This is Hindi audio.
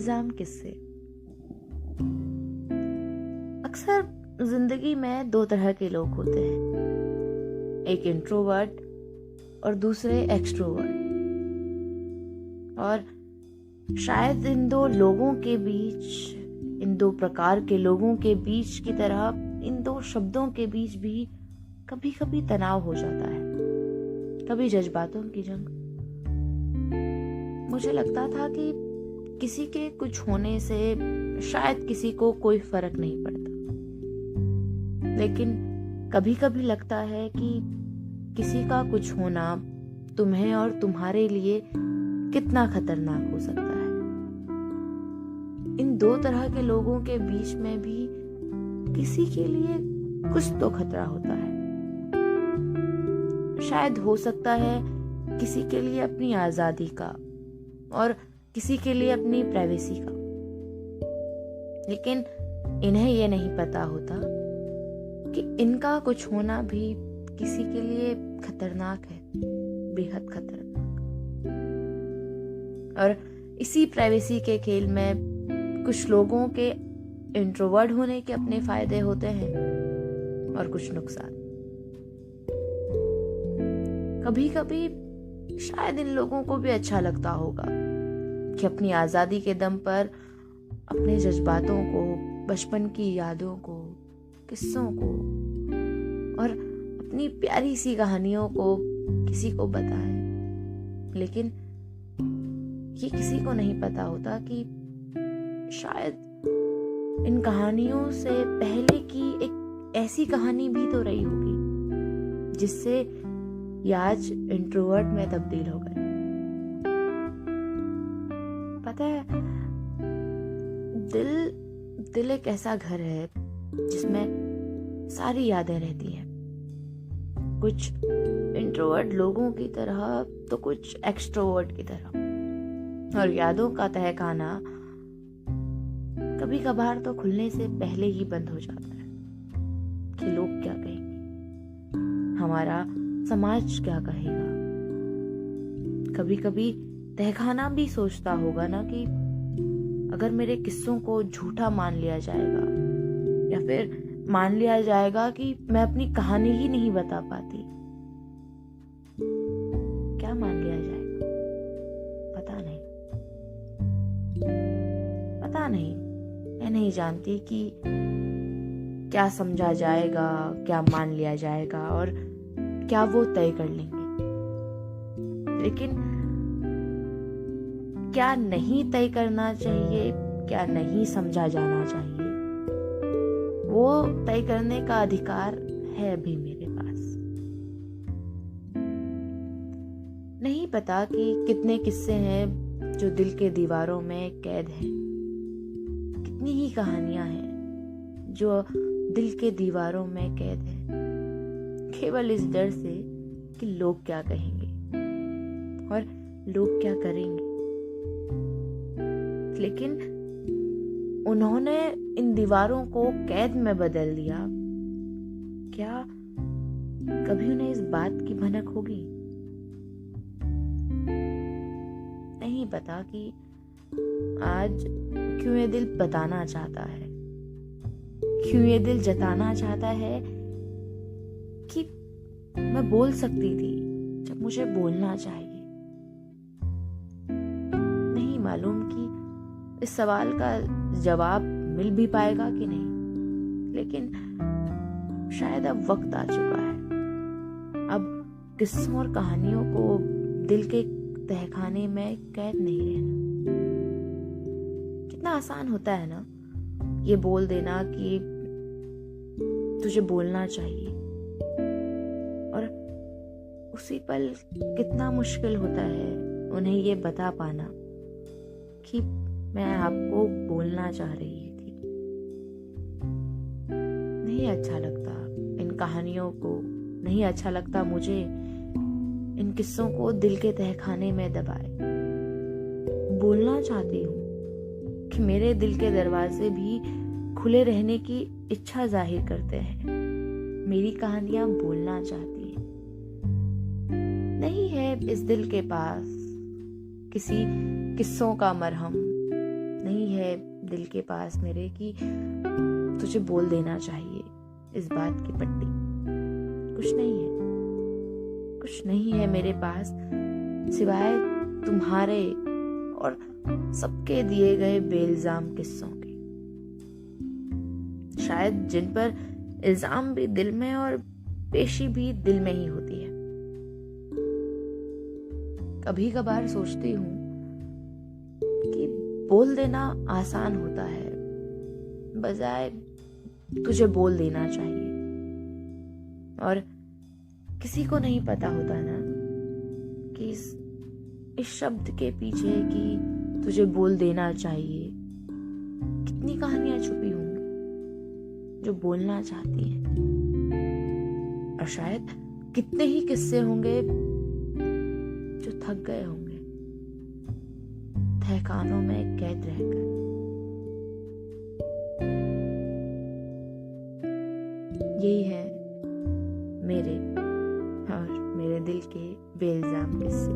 बेइल्जाम किस्से। अक्सर जिंदगी में दो तरह के लोग होते हैं, एक इंट्रोवर्ट और दूसरे एक्सट्रोवर्ट। और शायद इन दो लोगों के बीच, इन दो प्रकार के लोगों के बीच की तरह इन दो शब्दों के बीच भी कभी कभी तनाव हो जाता है, कभी जज्बातों की जंग। मुझे लगता था कि किसी के कुछ होने से शायद किसी को कोई फर्क नहीं पड़ता, लेकिन कभी कभी लगता है कि किसी का कुछ होना तुम्हें और तुम्हारे लिए कितना खतरनाक हो सकता है। इन दो तरह के लोगों के बीच में भी किसी के लिए कुछ तो खतरा होता है। शायद हो सकता है किसी के लिए अपनी आजादी का और किसी के लिए अपनी प्राइवेसी का, लेकिन इन्हें यह नहीं पता होता कि इनका कुछ होना भी किसी के लिए खतरनाक है, बेहद खतरनाक। और इसी प्राइवेसी के खेल में कुछ लोगों के इंट्रोवर्ट होने के अपने फायदे होते हैं और कुछ नुकसान। कभी कभी शायद इन लोगों को भी अच्छा लगता होगा कि अपनी आजादी के दम पर अपने जज्बातों को, बचपन की यादों को, किस्सों को और अपनी प्यारी सी कहानियों को किसी को बताएं। लेकिन ये किसी को नहीं पता होता कि शायद इन कहानियों से पहले की एक ऐसी कहानी भी तो रही होगी जिससे ये आज इंट्रोवर्ट में तब्दील हो गए। पता है, दिल एक ऐसा घर है जिसमें सारी यादें रहती हैं, कुछ इंट्रोवर्ट लोगों की तरह तो कुछ एक्सट्रोवर्ट की तरह। और यादों का तहखाना कभी कभार तो खुलने से पहले ही बंद हो जाता है कि लोग क्या कहेंगे, हमारा समाज क्या कहेगा। कभी कभी तहखाना भी सोचता होगा ना कि अगर मेरे किस्सों को झूठा मान लिया जाएगा, या फिर मान लिया जाएगा कि मैं अपनी कहानी ही नहीं बता पाती, क्या मान लिया जाएगा पता नहीं। मैं नहीं जानती कि क्या समझा जाएगा, क्या मान लिया जाएगा और क्या वो तय कर लेंगे। लेकिन क्या नहीं तय करना चाहिए, क्या नहीं समझा जाना चाहिए, वो तय करने का अधिकार है अभी मेरे पास। नहीं पता कि कितने किस्से हैं जो दिल के दीवारों में कैद हैं, कितनी ही कहानियां हैं जो दिल के दीवारों में कैद है, केवल इस डर से कि लोग क्या कहेंगे और लोग क्या करेंगे। लेकिन उन्होंने इन दीवारों को कैद में बदल दिया। क्या कभी उन्हें इस बात की भनक होगी? नहीं पता कि आज क्यों ये दिल बताना चाहता है, क्यों ये दिल जताना चाहता है कि मैं बोल सकती थी जब मुझे बोलना चाहिए। नहीं मालूम कि इस सवाल का जवाब मिल भी पाएगा कि नहीं, लेकिन शायद अब वक्त आ चुका है। अब किस्सों और कहानियों को दिल के तहखाने में कैद नहीं रहना। कितना आसान होता है ना ये बोल देना कि तुझे बोलना चाहिए, और उसी पल कितना मुश्किल होता है उन्हें ये बता पाना कि मैं आपको बोलना चाह रही थी। नहीं अच्छा लगता इन कहानियों को, नहीं अच्छा लगता मुझे इन किस्सों को दिल के तहखाने में दबाए। बोलना चाहती हूँ कि मेरे दिल के दरवाजे भी खुले रहने की इच्छा जाहिर करते हैं। मेरी कहानियां बोलना चाहती है। नहीं है इस दिल के पास किसी किस्सों का मरहम, नहीं है दिल के पास मेरे कि तुझे बोल देना चाहिए इस बात की पट्टी। कुछ नहीं है, कुछ नहीं है मेरे पास सिवाय तुम्हारे और सबके दिए गए बेइल्जाम किस्सों के, शायद जिन पर इल्जाम भी दिल में और पेशी भी दिल में ही होती है। कभी कभार सोचती हूँ कि बोल देना आसान होता है बजाय तुझे बोल देना चाहिए, और किसी को नहीं पता होता ना कि इस शब्द के पीछे कि तुझे बोल देना चाहिए कितनी कहानियां छुपी होंगी जो बोलना चाहती हैं, और शायद कितने ही किस्से होंगे जो थक गए होंगे तहखानों में कैद रहकर। यही है मेरे और मेरे दिल के बेइल्जाम किस्से।